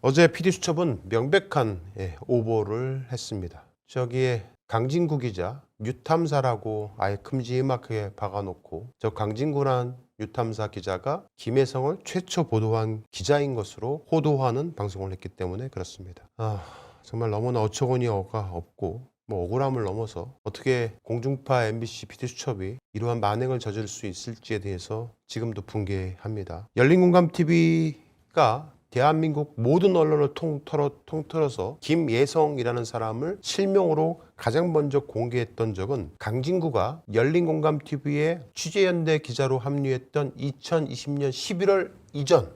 어제 PD수첩은 명백한 오보를 했습니다. 저기에 강진구 기자 뉴탐사라고 아예 큼지막하게 박아놓고 저 강진구란 뉴탐사 기자가 김혜성을 최초 보도한 기자인 것으로 호도하는 방송을 했기 때문에 그렇습니다. 정말 너무나 어처구니가 없고 억울함을 넘어서 어떻게 공중파 MBC PD수첩이 이러한 만행을 저지를 수 있을지에 대해서 지금도 분개합니다. 열린공감TV가 대한민국 모든 언론을 통틀어서 김예성이라는 사람을 실명으로 가장 먼저 공개했던 적은 강진구가 열린공감TV에 취재연대 기자로 합류했던 2020년 11월 이전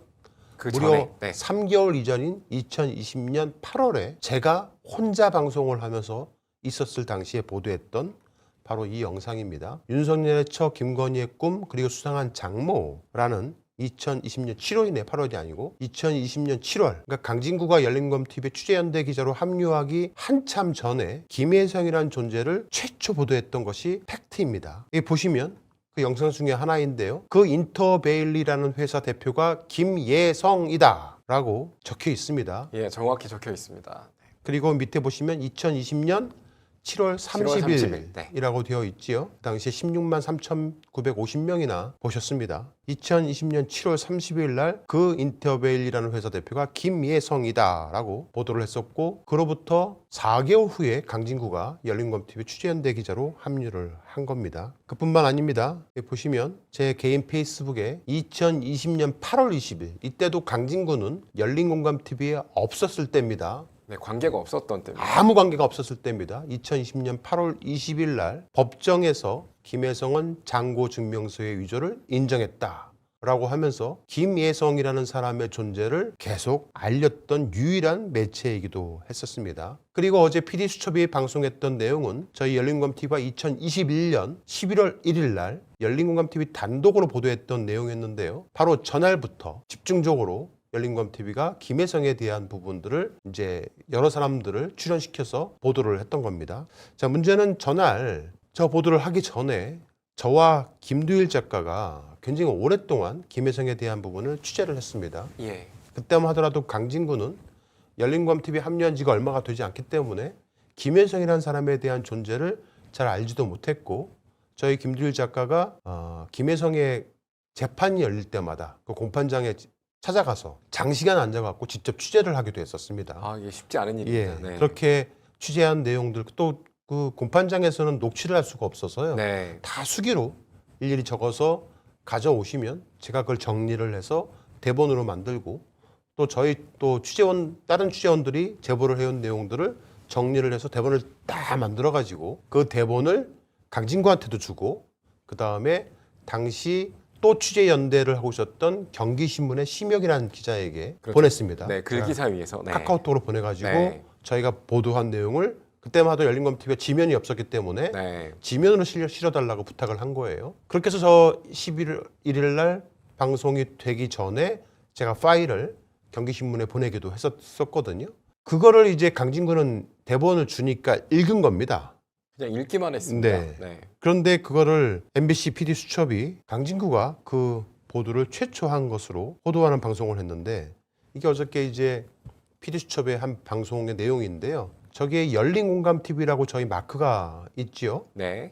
무려 3개월 이전인 2020년 8월에 제가 혼자 방송을 하면서 있었을 당시에 보도했던 바로 이 영상입니다. 윤석열의 처 김건희의 꿈 그리고 수상한 장모라는 2020년 7월이네 8월이 아니고 2020년 7월 그러니까 강진구가 열린공감TV 취재연대 기자로 합류하기 한참 전에 김혜성이라는 존재를 최초 보도했던 것이 팩트입니다. 여기 보시면 그 영상 중에 하나인데요. 그 인터베일리라는 회사 대표가 김예성이다 라고 적혀 있습니다. 예, 정확히 적혀 있습니다. 그리고 밑에 보시면 2020년 7월 30일이라고 되어 있지요. 그 당시에 16만 3,950명이나 보셨습니다. 2020년 7월 30일 날 그 인터베일이라는 회사 대표가 김예성이다라고 보도를 했었고 그로부터 4개월 후에 강진구가 열린공감TV 취재연대 기자로 합류를 한 겁니다. 그뿐만 아닙니다. 여기 보시면 제 개인 페이스북에 2020년 8월 20일 이때도 강진구는 열린공감TV에 없었을 때입니다. 네, 관계가 없었던 때입니다. 아무 관계가 없었을 때입니다. 2020년 8월 20일 날 법정에서 김혜성은 장고 증명서의 위조를 인정했다라고 하면서 김예성이라는 사람의 존재를 계속 알렸던 유일한 매체이기도 했었습니다. 그리고 어제 PD수첩이 방송했던 내용은 저희 열린공감TV가 2021년 11월 1일 날 열린공감TV 단독으로 보도했던 내용이었는데요. 바로 전날부터 집중적으로 열린공감TV가 김혜성에 대한 부분들을 이제 여러 사람들을 출연시켜서 보도를 했던 겁니다. 자, 문제는 전날 저 보도를 하기 전에 저와 김두일 작가가 굉장히 오랫동안 김혜성에 대한 부분을 취재를 했습니다. 예. 그때만 하더라도 강진구는 열린공감TV 합류한 지가 얼마가 되지 않기 때문에 김혜성이라는 사람에 대한 존재를 잘 알지도 못했고 저희 김두일 작가가 김혜성의 재판이 열릴 때마다 그 공판장에 찾아가서 장시간 앉아갖고 직접 취재를 하기도 했었습니다. 이게 쉽지 않은 일입니다. 네. 그렇게 취재한 내용들 또 그 공판장에서는 녹취를 할 수가 없어서요. 네. 다 수기로 일일이 적어서 가져오시면 제가 그걸 정리를 해서 대본으로 만들고 또 저희 또 다른 취재원들이 제보를 해온 내용들을 정리를 해서 대본을 딱 만들어가지고 그 대본을 강진구한테도 주고 그 다음에 당시 또 취재 연대를 하고 있었던 경기신문의 심혁이라는 기자에게 그렇죠. 보냈습니다. 네, 글기사 위에서 카카오톡으로 보내가지고 저희가 보도한 내용을 그때만 해도 열린공감TV가 지면이 없었기 때문에 지면으로 실어달라고 부탁을 한 거예요. 그렇게 해서 저 11월 1일 날 방송이 되기 전에 제가 파일을 경기신문에 보내기도 했었거든요. 그거를 이제 강진구는 대본을 주니까 읽은 겁니다. 그냥 읽기만 했습니다. 네. 그런데 그거를 MBC PD수첩이 강진구가 그 보도를 최초한 것으로 호도하는 방송을 했는데 이게 어저께 이제 PD수첩의 한 방송의 내용인데요. 저기에 열린공감TV라고 저희 마크가 있지요. 네.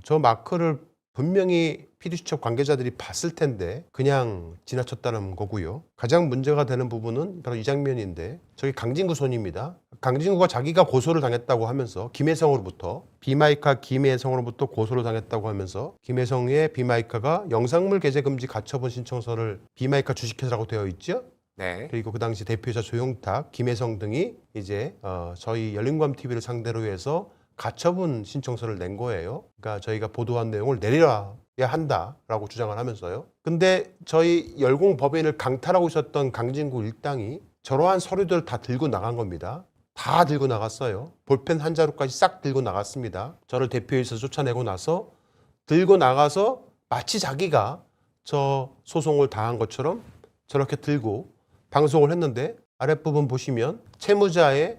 저 마크를 분명히 PD수첩 관계자들이 봤을 텐데 그냥 지나쳤다는 거고요. 가장 문제가 되는 부분은 바로 이 장면인데 저기 강진구 손입니다. 강진구가 자기가 고소를 당했다고 하면서 김혜성으로부터 비마이카 김혜성으로부터 고소를 당했다고 하면서 김혜성의 비마이카가 영상물 게재 금지 가처분 신청서를 비마이카 주식회사라고 되어 있죠. 네. 그리고 그 당시 대표이사 조용탁, 김혜성 등이 이제 저희 열린공감TV를 상대로 해서 가처분 신청서를 낸 거예요. 그러니까 저희가 보도한 내용을 내려야 한다라고 주장을 하면서요. 근데 저희 열공법인을 강탈하고 있었던 강진구 일당이 저러한 서류들을 다 들고 나간 겁니다. 다 들고 나갔어요. 볼펜 한 자루까지 싹 들고 나갔습니다. 저를 대표이사 쫓아내고 나서 들고 나가서 마치 자기가 저 소송을 당한 것처럼 저렇게 들고 방송을 했는데 아랫부분 보시면 채무자의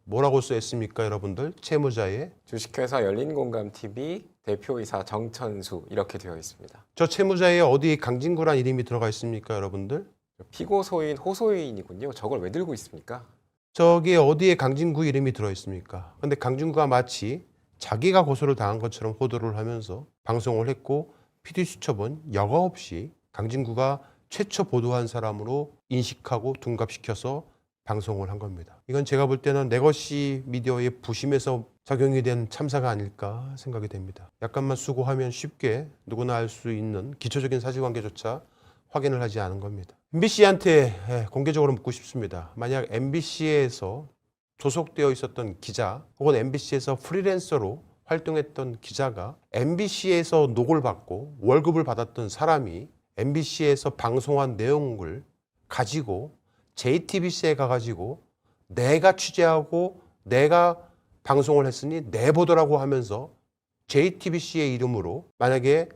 뭐라고 써 있습니까, 여러분들? 채무자의 주식회사 열린공감TV 대표이사 정천수 이렇게 되어 있습니다. 저 채무자의 어디 강진구란 이름이 들어가 있습니까, 여러분들? 피고소인 호소인이군요. 저걸 왜 들고 있습니까? 저기 어디에 강진구 이름이 들어있습니까? 근데 강진구가 마치 자기가 고소를 당한 것처럼 호도를 하면서 방송을 했고 PD수첩은 여과 없이 강진구가 최초 보도한 사람으로 인식하고 둔갑시켜서 방송을 한 겁니다. 이건 제가 볼 때는 내것이 미디어의 부심에서 작용이 된 참사가 아닐까 생각이 됩니다. 약간만 수고하면 쉽게 누구나 알 수 있는 기초적인 사실관계조차 확인을 하지 않은 겁니다. MBC한테 공개적으로 묻고 싶습니다. 만약 MBC에서 소속되어 있었던 기자 혹은 MBC에서 프리랜서로 활동했던 기자가 MBC에서 녹을 받고 월급을 받았던 사람이 MBC에서 방송한 내용을 가지고 JTBC에 가가지고 내가 취재하고 내가 방송을 했으니 내 보도라고 하면서 JTBC의 이름으로 만약에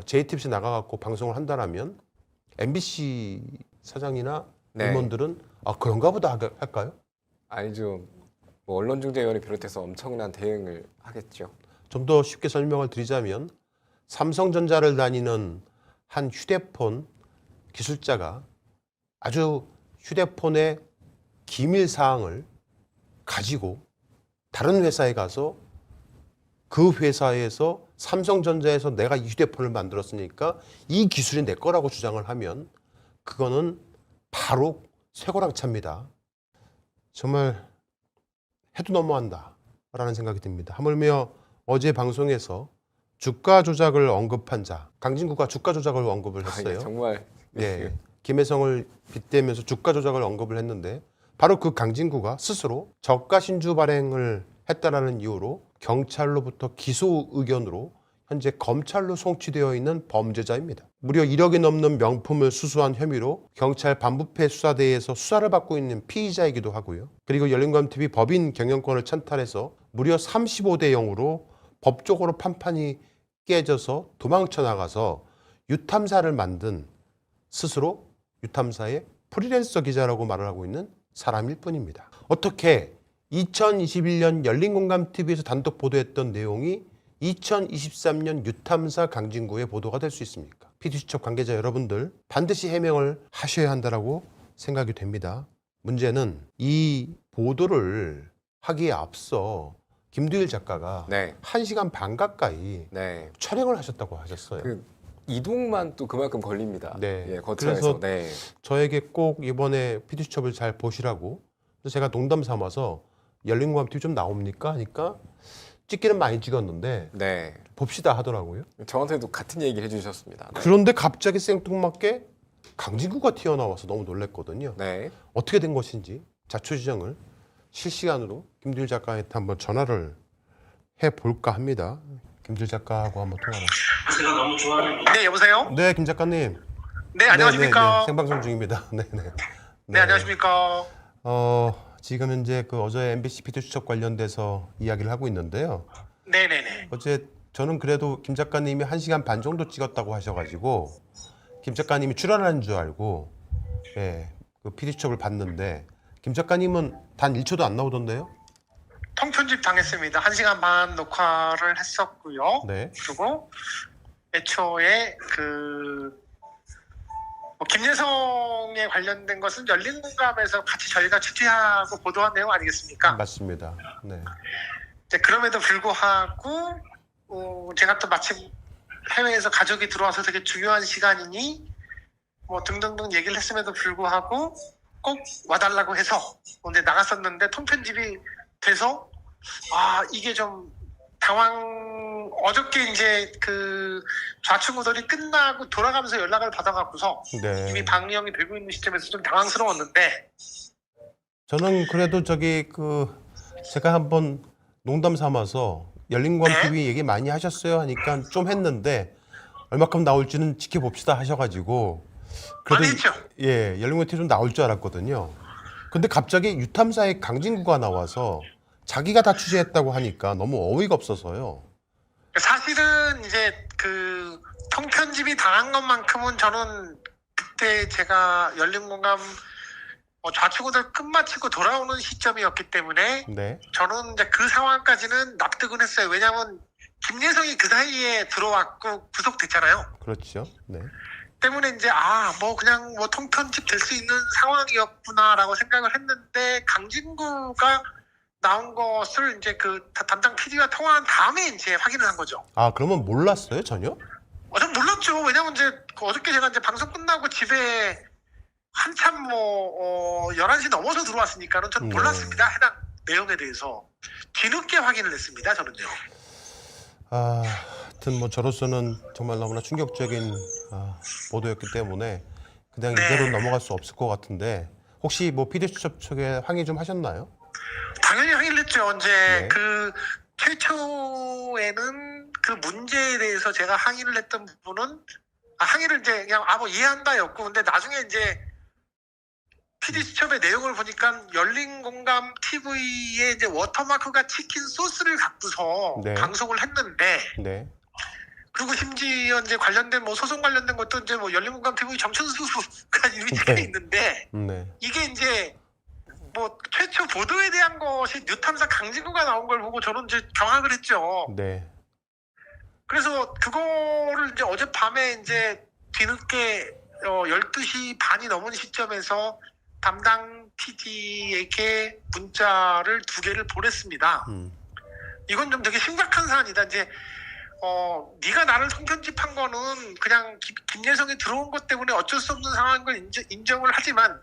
JTBC 나가갖고 방송을 한다라면 MBC 사장이나 네. 임원들은 그런가 보다 할까요? 아니죠. 뭐 언론중재위원회 비롯해서 엄청난 대응을 하겠죠. 좀 더 쉽게 설명을 드리자면 삼성전자를 다니는 한 휴대폰 기술자가 아주 휴대폰의 기밀 사항을 가지고 다른 회사에 가서 그 회사에서 삼성전자에서 내가 이 휴대폰을 만들었으니까 이 기술이 내 거라고 주장을 하면 그거는 바로 쇠고랑차입니다. 정말 해도 너무한다 라는 생각이 듭니다. 하물며 어제 방송에서 주가 조작을 언급한 자, 강진구가 주가 조작을 언급을 했어요. 예, 정말 네, 김혜성을 빗대면서 주가 조작을 언급을 했는데 바로 그 강진구가 스스로 저가 신주 발행을 했다라는 이유로 경찰로부터 기소 의견으로 현재 검찰로 송치되어 있는 범죄자입니다. 무려 1억이 넘는 명품을 수수한 혐의로 경찰 반부패 수사대에서 수사를 받고 있는 피의자이기도 하고요. 그리고 열린감TV 법인 경영권을 찬탈해서 무려 35대 0으로 법적으로 판판이 깨져서 도망쳐 나가서 유탐사를 만든 스스로 유탐사의 프리랜서 기자라고 말을 하고 있는 사람일 뿐입니다. 어떻게 2021년 열린공감TV에서 단독 보도했던 내용이 2023년 유탐사 강진구의 보도가 될 수 있습니까? PD수첩 관계자 여러분들 반드시 해명을 하셔야 한다고 생각이 됩니다. 문제는 이 보도를 하기에 앞서 김두일 작가가 네. 1시간 반 가까이 네. 촬영을 하셨다고 하셨어요. 그 이동만 또 그만큼 걸립니다. 네. 예, 거처에서. 그래서 네. 저에게 꼭 이번에 PD수첩을 잘 보시라고 그래서 제가 농담 삼아서 열린공감TV 좀 나옵니까? 하니까 찍기는 많이 찍었는데 네. 봅시다 하더라고요. 저한테도 같은 얘기를 해주셨습니다. 네. 그런데 갑자기 생뚱맞게 강진구가 튀어나와서 너무 놀랐거든요. 네. 어떻게 된 것인지 자초지정을 실시간으로 김두일 작가한테 한번 전화를 해볼까 합니다. 김두일 작가하고 한번 통화를. 제가 너무 좋아하는. 네, 여보세요? 네, 김 작가님. 네, 안녕하십니까? 네, 생방송 중입니다. 네. 네, 안녕하십니까? 지금 현재 그 어제 MBC PD수첩 관련돼서 이야기를 하고 있는데요. 네네네. 어제 저는 그래도 김 작가님이 1시간 반 정도 찍었다고 하셔가지고 김 작가님이 출연하는 줄 알고 그 PD수첩을 봤는데 김 작가님은 단 1초도 안 나오던데요? 통편집 당했습니다. 1시간 반 녹화를 했었고요. 네. 그리고 애초에 김예성에 관련된 것은 열린공감에서 같이 저희가 취재하고 보도한 내용 아니겠습니까? 맞습니다. 네. 이제 그럼에도 불구하고 제가 또 마침 해외에서 가족이 들어와서 되게 중요한 시간이니 뭐 등등등 얘기를 했음에도 불구하고 꼭 와달라고 해서 근데 나갔었는데 통편집이 돼서 이게 좀 어저께 이제 그 좌충우돌이 끝나고 돌아가면서 연락을 받아갖고서 네. 이미 방영이 되고 있는 시점에서 좀 당황스러웠는데 저는 그래도 제가 한번 농담 삼아서 열린공감TV 얘기 많이 하셨어요 하니까 좀 했는데 얼마큼 나올지는 지켜봅시다 하셔가지고 그래도 많이 했죠. 열린공감TV 좀 나올 줄 알았거든요. 근데 갑자기 유탐사의 강진구가 나와서 자기가 다 취재했다고 하니까 너무 어이가 없어서요. 사실은 이제 그 통편집이 당한 것만큼은 저는 그때 제가 열린공감 좌충우돌 끝마치고 돌아오는 시점이었기 때문에 네. 저는 이제 그 상황까지는 납득은 했어요. 왜냐하면 김예성이 그 사이에 들어왔고 구속됐잖아요. 그렇죠. 네. 때문에 이제 뭐 그냥 뭐 통편집 될 수 있는 상황이었구나라고 생각을 했는데 강진구가 나온 것을 이제 그 담당 PD와 통화한 다음에 이제 확인을 한 거죠. 아, 그러면 몰랐어요, 전혀? 전 몰랐죠. 왜냐면 이제 어저께 제가 이제 방송 끝나고 집에 한참 11시 넘어서 들어왔으니까는 저는 몰랐습니다. 해당 내용에 대해서. 뒤늦게 확인을 했습니다. 저는요. 하여튼 뭐 저로서는 정말 너무나 충격적인 보도였기 때문에 그냥 네. 이대로 넘어갈 수 없을 것 같은데 혹시 뭐 PD수첩 측에 항의 좀 하셨나요? 당연히 항의를 했죠. 이제 네. 그 최초에는 그 문제에 대해서 제가 항의를 했던 부분은 항의를 이제 그냥 뭐 이해한다였고, 근데 나중에 이제 PD수첩의 내용을 보니까 열린공감 TV에 이제 워터마크가 찍힌 소스를 갖고서 네. 방송을 했는데, 네. 그리고 심지어 이제 관련된 뭐 소송 관련된 것도 이제 뭐 열린공감 TV 정춘수가 이름이 네. 찍혀 있는데, 네. 이게 이제 뭐 최초 보도에 대한 것이 뉴탐사 강진구가 나온 걸 보고 저는 이제 경악을 했죠. 네. 그래서 그거를 이제 어젯밤에 이제 뒤늦게 12시 반이 넘은 시점에서 담당 PD에게 문자를 2개를 보냈습니다. 이건 좀 되게 심각한 사안이다. 이제 네가 나를 통편집한 거는 그냥 김예성이 들어온 것 때문에 어쩔 수 없는 상황인 걸 인지를 하지만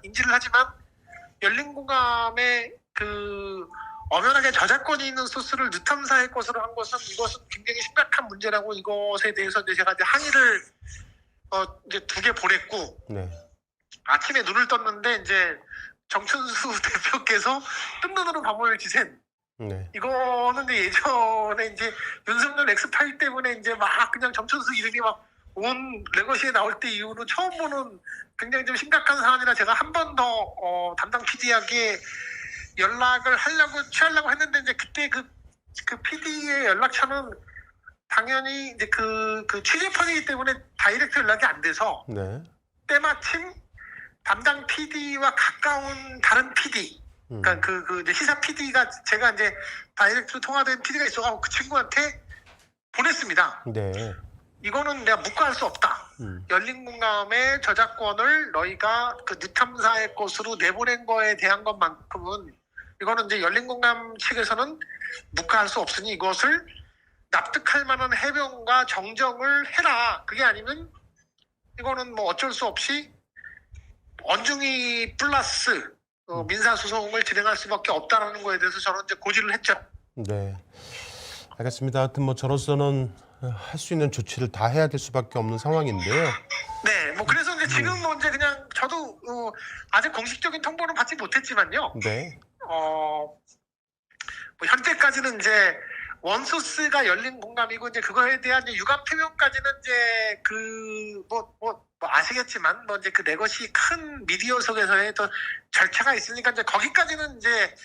열린공감의 그 엄연하게 저작권이 있는 소스를 뉴탐사의 것으로 한 것은 이것은 굉장히 심각한 문제라고, 이것에 대해서 이제 제가 이제 항의를 이제 2개 보냈고, 네. 아침에 눈을 떴는데 이제 정춘수 대표께서 뜬 눈으로 밤을 지샌. 네. 이거는 이제 예전에 이제 윤석열 엑스파일 때문에 이제 막 그냥 정춘수 이름이 막 온 레거시에 나올 때 이후로 처음 보는 굉장히 좀 심각한 사안이라 제가 한 번 더 담당 PD에게 연락을 취하려고 했는데, 이제 그때 그 PD의 연락처는 당연히 이제 그 취재편이기 때문에 다이렉트 연락이 안 돼서, 네. 때마침 담당 PD와 가까운 다른 PD, 그러니까 그 이제 시사 PD가 제가 이제 다이렉트로 통화된 PD가 있어가지고 그 친구한테 보냈습니다. 네. 이거는 내가 묵과할 수 없다. 열린공감의 저작권을 너희가 그 뉴탐사의 것으로 내보낸 거에 대한 것만큼은 이거는 이제 열린공감 측에서는 묵과할 수 없으니 이것을 납득할 만한 해명과 정정을 해라. 그게 아니면 이거는 뭐 어쩔 수 없이 언중이 플러스 민사소송을 진행할 수밖에 없다라는 거에 대해서 저는 이제 고지를 했죠. 네. 알겠습니다. 하여튼 뭐 저로서는 할 수 있는 조치를 다 해야 될 수밖에 없는 상황인데요. 네, 뭐 그래서 이제 지금 뭐 이제 그냥 저도 아직 공식적인 통보는 받지 못했지만요. 네. 뭐 현재까지는 이제 원소스가 열린공감이고, 이제 그거에 대한 이제 유감 표명까지는 이제 뭐 아시겠지만 뭐 이제 그 내 것이 큰 미디어 속에서의 또 절차가 있으니까 이제 거기까지는 이제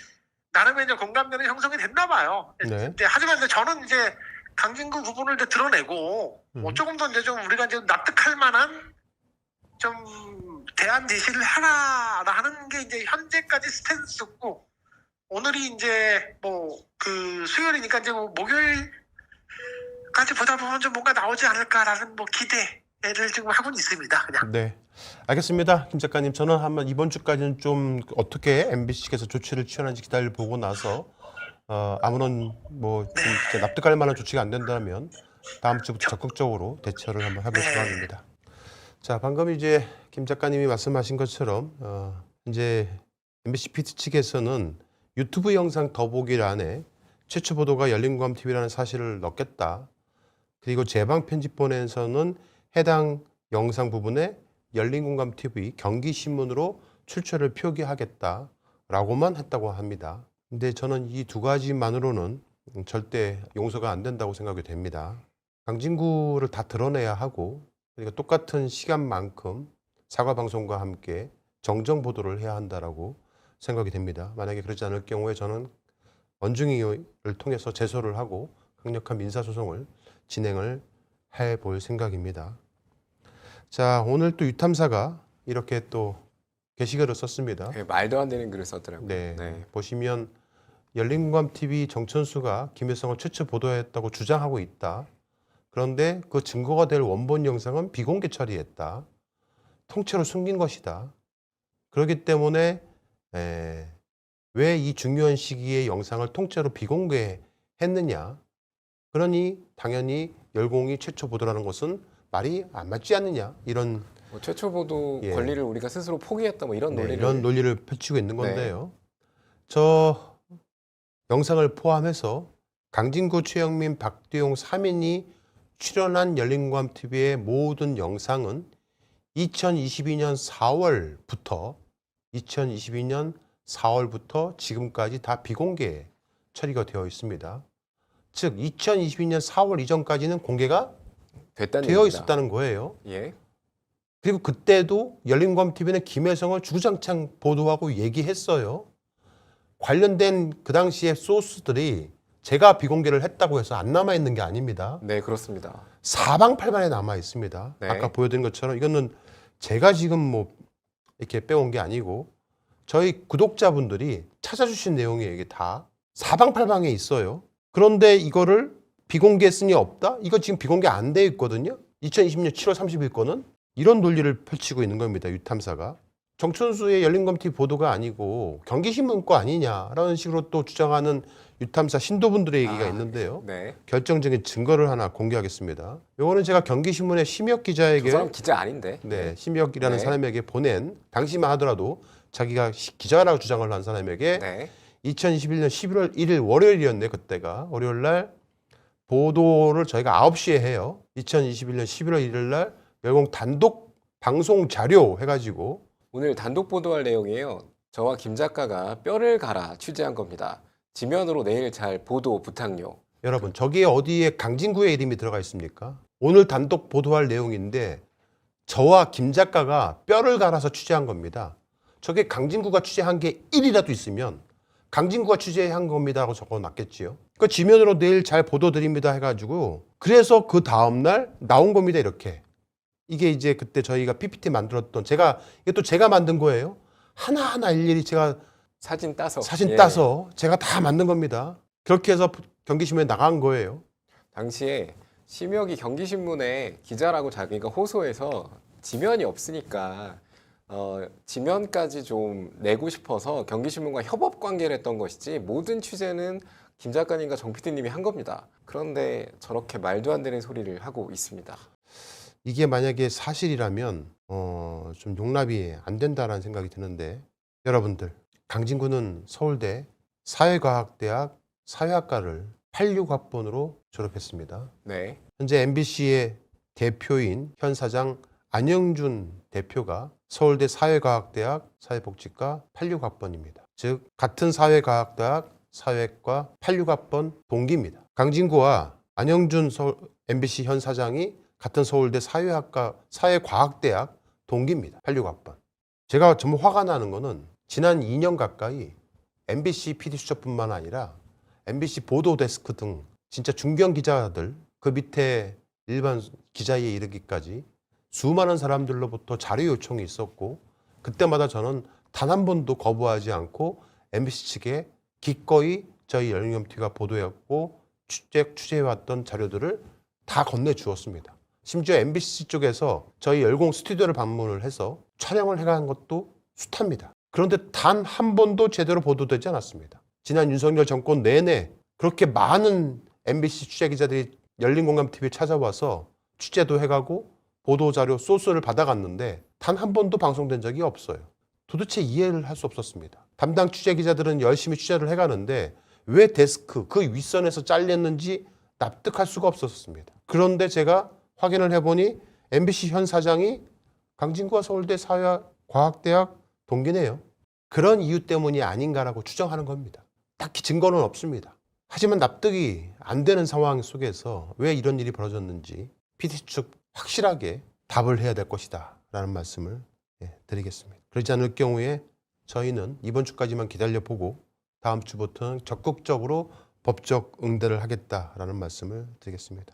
나름의 이제 공감대는 형성이 됐나 봐요. 네. 하지만 이제 저는 이제 강진구 부분을 이제 드러내고 뭐 조금 더 이제 좀 우리가 이제 납득할 만한 좀 대안 제시를 하라라는 게 이제 현재까지 스탠스고, 오늘이 이제 뭐 그 수요일이니까 이제 뭐 목요일까지 보다 보면 좀 뭔가 나오지 않을까라는 뭐 기대를 지금 하고는 있습니다. 그냥. 네. 알겠습니다. 김 작가님, 저는 한번 이번 주까지는 좀 어떻게 MBC께서 조치를 취하는지 기다려보고 나서 아무런 뭐 좀 진짜 납득할 만한 조치가 안 된다면 다음 주부터 적극적으로 대처를 한번 해볼 생각입니다. 자, 방금 이제 김 작가님이 말씀하신 것처럼 이제 MBC PD 측에서는 유튜브 영상 더보기란에 최초 보도가 열린공감 TV라는 사실을 넣겠다. 그리고 재방 편집본에서는 해당 영상 부분에 열린공감 TV 경기신문으로 출처를 표기하겠다라고만 했다고 합니다. 근데 저는 이 2가지만으로는 절대 용서가 안 된다고 생각이 됩니다. 강진구를 다 드러내야 하고, 그리고 똑같은 시간만큼 사과 방송과 함께 정정 보도를 해야 한다라고 생각이 됩니다. 만약에 그러지 않을 경우에 저는 언중이를 통해서 제소를 하고 강력한 민사소송을 진행을 해볼 생각입니다. 자, 오늘 또 유탐사가 이렇게 또 게시글을 썼습니다. 네, 말도 안 되는 글을 썼더라고요. 네. 보시면 열린공감 TV 정천수가 김일성을 최초 보도했다고 주장하고 있다. 그런데 그 증거가 될 원본 영상은 비공개 처리했다. 통째로 숨긴 것이다. 그렇기 때문에 왜 이 중요한 시기에 영상을 통째로 비공개했느냐. 그러니 당연히 열공이 최초 보도라는 것은 말이 안 맞지 않느냐. 이런 뭐 최초 보도 예. 권리를 우리가 스스로 포기했다 뭐 이런 네, 논리를 이런 논리를 펼치고 있는 네. 건데요. 저 영상을 포함해서 강진구, 최영민, 박두용 3인이 출연한 열린공감TV의 모든 영상은 2022년 4월부터 지금까지 다 비공개 처리가 되어 있습니다. 즉 2022년 4월 이전까지는 공개가 됐다는 되어 얘기입니다. 있었다는 거예요. 예. 그리고 그때도 열린공감TV는 김혜성을 주구장창 보도하고 얘기했어요. 관련된 그 당시의 소스들이 제가 비공개를 했다고 해서 안 남아 있는 게 아닙니다. 네, 그렇습니다. 사방팔방에 남아 있습니다. 네. 아까 보여드린 것처럼 이거는 제가 지금 뭐 이렇게 빼온 게 아니고 저희 구독자분들이 찾아주신 내용이에요. 이게 다 사방팔방에 있어요. 그런데 이거를 비공개했으니 없다? 이거 지금 비공개 안 돼 있거든요. 2020년 7월 30일 거는 이런 논리를 펼치고 있는 겁니다. 유탐사가. 정춘수의 열린검TV 보도가 아니고 경기신문 거 아니냐라는 식으로 또 주장하는 유탐사 신도분들의 얘기가 있는데요. 네. 결정적인 증거를 하나 공개하겠습니다. 요거는 제가 경기신문의 심혁 저 기자에게 사람 기자 아닌데. 네, 심혁이라는 네. 사람에게 보낸 당시만 하더라도 자기가 기자라고 주장을 한 사람에게 네. 2021년 11월 1일 월요일이었네. 그때가 월요일 날 보도를 저희가 9시에 해요. 2021년 11월 1일 날 열공 단독 방송 자료 해가지고 오늘 단독 보도할 내용이에요. 저와 김 작가가 뼈를 갈아 취재한 겁니다. 지면으로 내일 잘 보도 부탁요. 여러분 저기에 어디에 강진구의 이름이 들어가 있습니까? 오늘 단독 보도할 내용인데 저와 김 작가가 뼈를 갈아서 취재한 겁니다. 저게 강진구가 취재한 게 1이라도 있으면 강진구가 취재한 겁니다라고 적어놨겠지요. 그 지면으로 내일 잘 보도 드립니다 해가지고 그래서 그 다음날 나온 겁니다. 이렇게. 이게 이제 그때 저희가 PPT 만들었던 이게 또 제가 만든 거예요. 하나하나 일일이 제가 사진 따서. 사진 예. 따서 제가 다 만든 겁니다. 그렇게 해서 경기신문에 나간 거예요. 당시에 심혁이 경기신문에 기자라고 자기가 호소해서 지면이 없으니까 지면까지 좀 내고 싶어서 경기신문과 협업 관계를 했던 것이지 모든 취재는 김 작가님과 정 PD님이 한 겁니다. 그런데 저렇게 말도 안 되는 소리를 하고 있습니다. 이게 만약에 사실이라면 좀 용납이 안 된다라는 생각이 드는데 여러분들 강진구는 서울대 사회과학대학 사회학과를 86학번으로 졸업했습니다. 네. 현재 MBC의 대표인 현 사장 안영준 대표가 서울대 사회과학대학 사회복지과 86학번입니다. 즉 같은 사회과학대학 사회과 86학번 동기입니다. 강진구와 안영준 MBC 현 사장이 같은 서울대 사회과학대학 동기입니다. 86학번. 제가 정말 화가 나는 거는 지난 2년 가까이 MBC PD 수첩뿐만 아니라 MBC 보도데스크 등 진짜 중견 기자들 그 밑에 일반 기자에 이르기까지 수많은 사람들로부터 자료 요청이 있었고 그때마다 저는 단 한 번도 거부하지 않고 MBC 측에 기꺼이 저희 열린검TV가 보도했고 취재해왔던 자료들을 다 건네주었습니다. 심지어 MBC 쪽에서 저희 열공 스튜디오를 방문을 해서 촬영을 해간 것도 숱합니다. 그런데 단 한 번도 제대로 보도되지 않았습니다. 지난 윤석열 정권 내내 그렇게 많은 MBC 취재기자들이 열린공감TV에 찾아와서 취재도 해가고 보도자료 소스를 받아갔는데 단 한 번도 방송된 적이 없어요. 도대체 이해를 할 수 없었습니다. 담당 취재기자들은 열심히 취재를 해가는데 왜 데스크 그 윗선에서 잘렸는지 납득할 수가 없었습니다. 그런데 제가 확인을 해보니 MBC 현 사장이 강진구와 서울대 사회과학대학 동기네요. 그런 이유 때문이 아닌가라고 추정하는 겁니다. 딱히 증거는 없습니다. 하지만 납득이 안 되는 상황 속에서 왜 이런 일이 벌어졌는지 PD 측 확실하게 답을 해야 될 것이다 라는 말씀을 드리겠습니다. 그렇지 않을 경우에 저희는 이번 주까지만 기다려보고 다음 주부터는 적극적으로 법적 응대를 하겠다라는 말씀을 드리겠습니다.